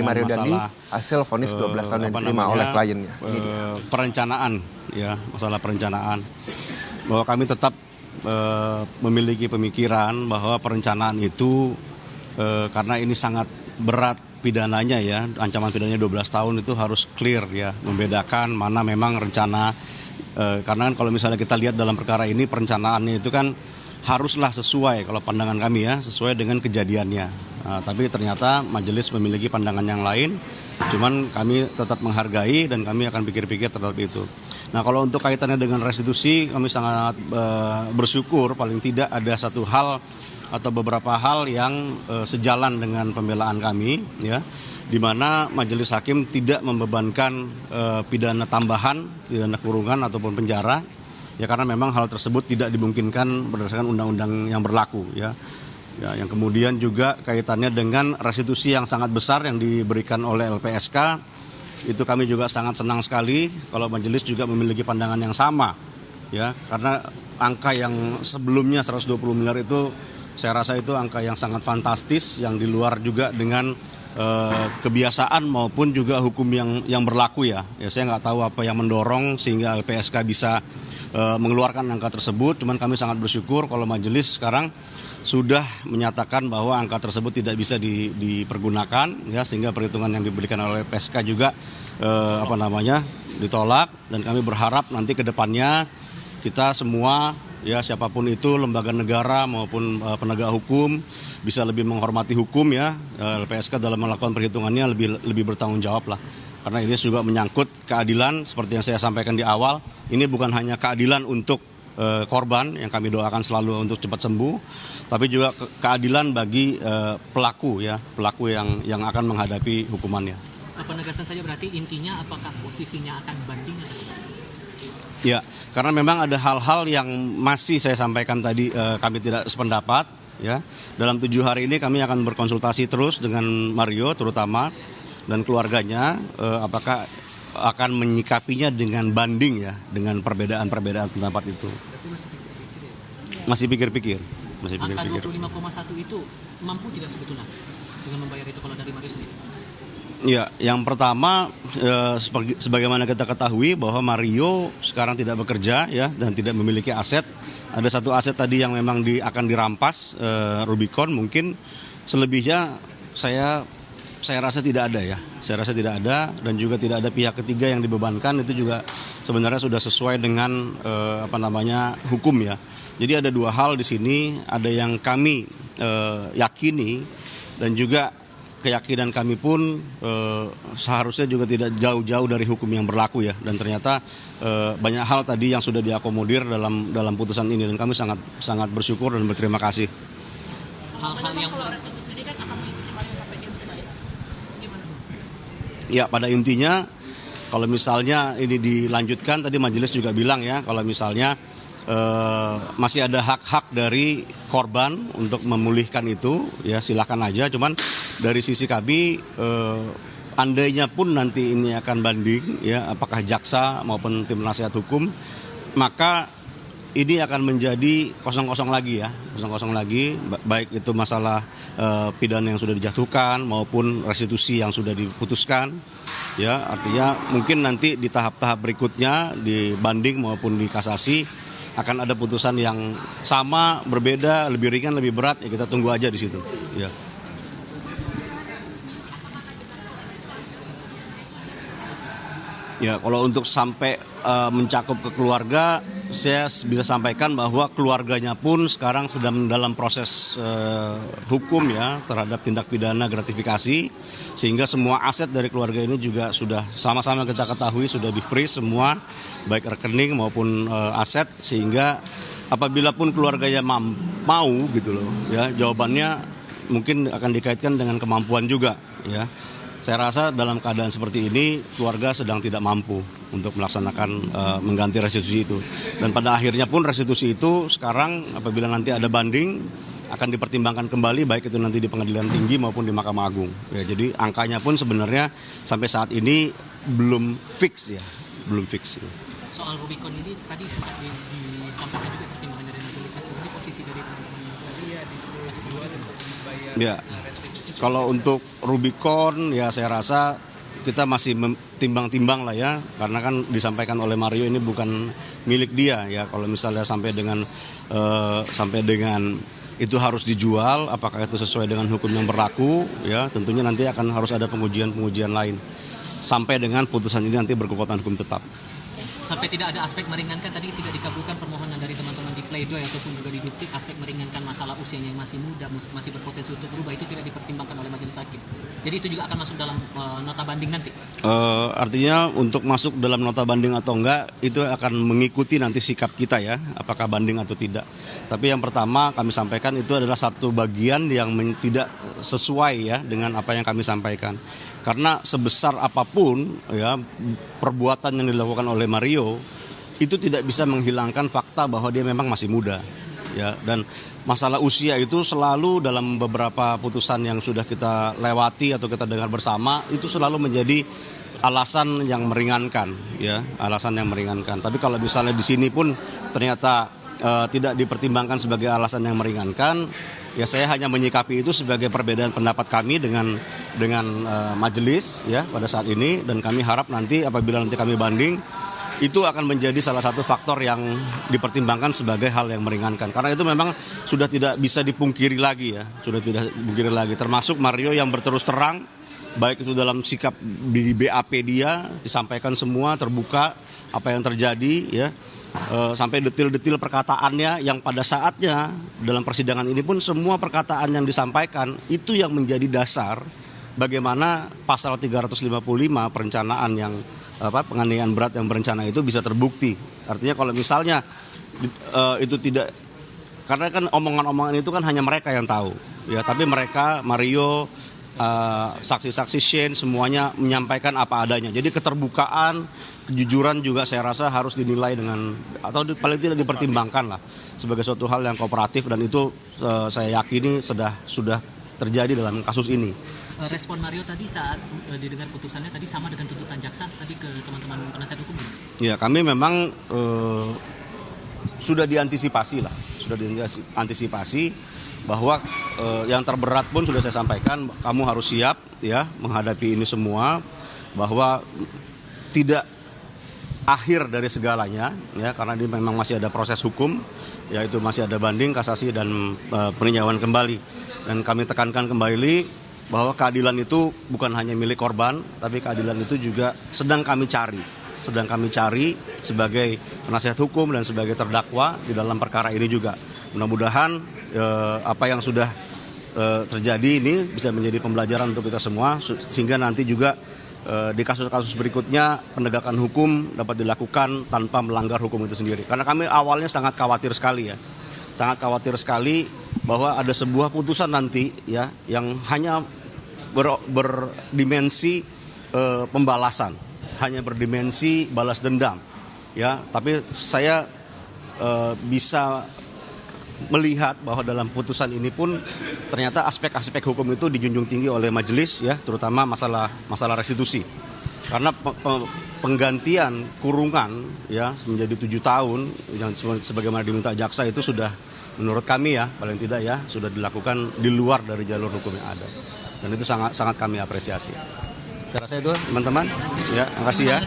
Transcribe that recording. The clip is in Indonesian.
Mario Dandi masalah hasil vonis 12 tahun yang diterima oleh kliennya. Perencanaan, ya, masalah perencanaan. Bahwa kami tetap memiliki pemikiran bahwa perencanaan itu karena ini sangat berat pidananya ya, ancaman pidananya 12 tahun itu harus clear ya, membedakan mana memang rencana. Karena kan kalau misalnya kita lihat dalam perkara ini perencanaannya itu kan haruslah sesuai, kalau pandangan kami ya, sesuai dengan kejadiannya. Tapi ternyata majelis memiliki pandangan yang lain, cuman kami tetap menghargai dan kami akan pikir-pikir terhadap itu. Nah kalau untuk kaitannya dengan restitusi, kami sangat bersyukur paling tidak ada satu hal atau beberapa hal yang sejalan dengan pembelaan kami, ya, di mana majelis hakim tidak membebankan pidana tambahan, pidana kurungan ataupun penjara, ya karena memang hal tersebut tidak dimungkinkan berdasarkan undang-undang yang berlaku, ya. Ya, yang kemudian juga kaitannya dengan restitusi yang sangat besar yang diberikan oleh LPSK, itu kami juga sangat senang sekali kalau majelis juga memiliki pandangan yang sama, ya, karena angka yang sebelumnya 120 miliar itu saya rasa itu angka yang sangat fantastis, yang di luar juga dengan kebiasaan maupun juga hukum yang berlaku ya. Ya saya nggak tahu apa yang mendorong sehingga LPSK bisa mengeluarkan angka tersebut. Cuman kami sangat bersyukur kalau majelis sekarang sudah menyatakan bahwa angka tersebut tidak bisa dipergunakan, ya, sehingga perhitungan yang diberikan oleh LPSK juga ditolak, dan kami berharap nanti ke depannya kita semua, ya siapapun itu, lembaga negara maupun penegak hukum bisa lebih menghormati hukum, ya. LPSK dalam melakukan perhitungannya lebih bertanggung jawab lah. Karena ini juga menyangkut keadilan seperti yang saya sampaikan di awal. Ini bukan hanya keadilan untuk korban yang kami doakan selalu untuk cepat sembuh, tapi juga keadilan bagi pelaku, ya, pelaku yang akan menghadapi hukumannya. Penegasan saja berarti intinya apakah posisinya akan banding atau tidak? Ya, karena memang ada hal-hal yang masih saya sampaikan tadi kami tidak sependapat, ya. Dalam 7 hari ini kami akan berkonsultasi terus dengan Mario terutama dan keluarganya, apakah akan menyikapinya dengan banding, ya, dengan perbedaan pendapat itu. Masih pikir-pikir. Angka 25,1 itu mampu tidak sebetulnya dengan membayar itu kalau dari Mario sendiri? Ya, yang pertama sebagaimana kita ketahui bahwa Mario sekarang tidak bekerja, ya, dan tidak memiliki aset. Ada satu aset tadi yang memang akan dirampas, Rubicon mungkin. Selebihnya saya rasa tidak ada, ya. Saya rasa tidak ada, dan juga tidak ada pihak ketiga yang dibebankan. Itu juga sebenarnya sudah sesuai dengan hukum, ya. Jadi ada 2 hal di sini, ada yang kami yakini dan juga keyakinan kami pun seharusnya juga tidak jauh-jauh dari hukum yang berlaku, ya. Dan ternyata banyak hal tadi yang sudah diakomodir dalam putusan ini, dan kami sangat bersyukur dan berterima kasih. Hal-hal yang Ya, pada intinya kalau misalnya ini dilanjutkan, tadi majelis juga bilang, ya, kalau misalnya masih ada hak-hak dari korban untuk memulihkan itu, ya silakan aja. Cuman dari sisi kami, andainya pun nanti ini akan banding, ya, apakah jaksa maupun tim nasihat hukum, maka ini akan menjadi kosong-kosong lagi, ya, kosong-kosong lagi, baik itu masalah pidana yang sudah dijatuhkan maupun restitusi yang sudah diputuskan, ya. Artinya mungkin nanti di tahap-tahap berikutnya, di banding maupun di kasasi, akan ada putusan yang sama, berbeda, lebih ringan, lebih berat, ya kita tunggu aja di situ, ya. Ya, kalau untuk sampai mencakup ke keluarga, saya bisa sampaikan bahwa keluarganya pun sekarang sedang dalam proses hukum, ya, terhadap tindak pidana gratifikasi, sehingga semua aset dari keluarga ini juga sudah sama-sama kita ketahui sudah di-freeze semua, baik rekening maupun aset, sehingga apabila pun keluarganya mau gitu loh, ya, jawabannya mungkin akan dikaitkan dengan kemampuan juga, ya. Saya rasa dalam keadaan seperti ini keluarga sedang tidak mampu untuk melaksanakan mengganti restitusi itu. Dan pada akhirnya pun restitusi itu sekarang apabila nanti ada banding akan dipertimbangkan kembali, baik itu nanti di Pengadilan Tinggi maupun di Mahkamah Agung. Ya, jadi angkanya pun sebenarnya sampai saat ini belum fix, ya, belum fix. Ya. Soal Rubicon ini tadi sempat disampaikan juga pertimbangan dari majelis hakim, ini posisi dari teman-teman tadi, ya, di simulasi kedua dan membayar restitusi Kalau untuk Rubicon ya saya rasa kita masih timbang-timbang lah ya, karena kan disampaikan oleh Mario ini bukan milik dia ya. Kalau misalnya sampai dengan itu harus dijual, apakah itu sesuai dengan hukum yang berlaku ya, tentunya nanti akan harus ada pengujian lain sampai dengan putusan ini nanti berkekuatan hukum tetap. Sampai tidak ada aspek meringankan, tadi tidak dikabulkan permohonan dari teman-teman di Pleidoy ataupun juga di Duplik, aspek meringankan masalah usianya yang masih muda, masih berpotensi untuk berubah, itu tidak dipertimbangkan oleh majelis hakim. Jadi itu juga akan masuk dalam nota banding nanti? Artinya untuk masuk dalam nota banding atau enggak, itu akan mengikuti nanti sikap kita ya, apakah banding atau tidak. Tapi yang pertama kami sampaikan itu adalah satu bagian yang tidak sesuai ya dengan apa yang kami sampaikan. Karena sebesar apapun ya perbuatan yang dilakukan oleh Mario itu tidak bisa menghilangkan fakta bahwa dia memang masih muda ya, dan masalah usia itu selalu dalam beberapa putusan yang sudah kita lewati atau kita dengar bersama itu selalu menjadi alasan yang meringankan ya, alasan yang meringankan. Tapi kalau misalnya di sini pun ternyata tidak dipertimbangkan sebagai alasan yang meringankan, ya saya hanya menyikapi itu sebagai perbedaan pendapat kami dengan majelis ya pada saat ini, dan kami harap nanti apabila nanti kami banding itu akan menjadi salah satu faktor yang dipertimbangkan sebagai hal yang meringankan, karena itu memang sudah tidak bisa dipungkiri lagi ya, sudah tidak dipungkiri lagi, termasuk Mario yang berterus terang baik itu dalam sikap di BAP dia disampaikan semua terbuka apa yang terjadi ya. Sampai detil-detil perkataannya yang pada saatnya dalam persidangan ini pun semua perkataan yang disampaikan itu yang menjadi dasar bagaimana pasal 355 perencanaan yang penganiayaan berat yang berencana itu bisa terbukti. Artinya kalau misalnya itu tidak, karena kan omongan-omongan itu kan hanya mereka yang tahu ya, tapi mereka Mario, saksi-saksi Shane semuanya menyampaikan apa adanya. Jadi keterbukaan, kejujuran juga saya rasa harus dinilai dengan, atau paling tidak dipertimbangkan lah sebagai suatu hal yang kooperatif, dan itu saya yakini sudah terjadi dalam kasus ini. Respon Mario tadi saat didengar putusannya tadi sama dengan tuntutan jaksa tadi ke teman-teman penasihat hukum? Ya, kami memang sudah diantisipasi bahwa yang terberat pun sudah saya sampaikan, kamu harus siap ya menghadapi ini semua, bahwa tidak akhir dari segalanya ya, karena ini memang masih ada proses hukum, yaitu masih ada banding, kasasi, dan peninjauan kembali. Dan kami tekankan kembali bahwa keadilan itu bukan hanya milik korban, tapi keadilan itu juga sedang kami cari sebagai penasihat hukum dan sebagai terdakwa di dalam perkara ini juga. Mudah-mudahan apa yang sudah terjadi ini bisa menjadi pembelajaran untuk kita semua, sehingga nanti juga di kasus-kasus berikutnya penegakan hukum dapat dilakukan tanpa melanggar hukum itu sendiri. Karena kami awalnya sangat khawatir sekali bahwa ada sebuah putusan nanti ya yang hanya berdimensi pembalasan, hanya berdimensi balas dendam ya. Tapi saya bisa melihat bahwa dalam putusan ini pun ternyata aspek-aspek hukum itu dijunjung tinggi oleh majelis ya, terutama masalah restitusi. Karena penggantian kurungan ya menjadi 7 tahun yang sebagaimana diminta jaksa itu sudah, menurut kami ya paling tidak ya, sudah dilakukan di luar dari jalur hukum yang ada. Dan itu sangat kami apresiasi. Saya rasa itu teman-teman ya, makasih ya.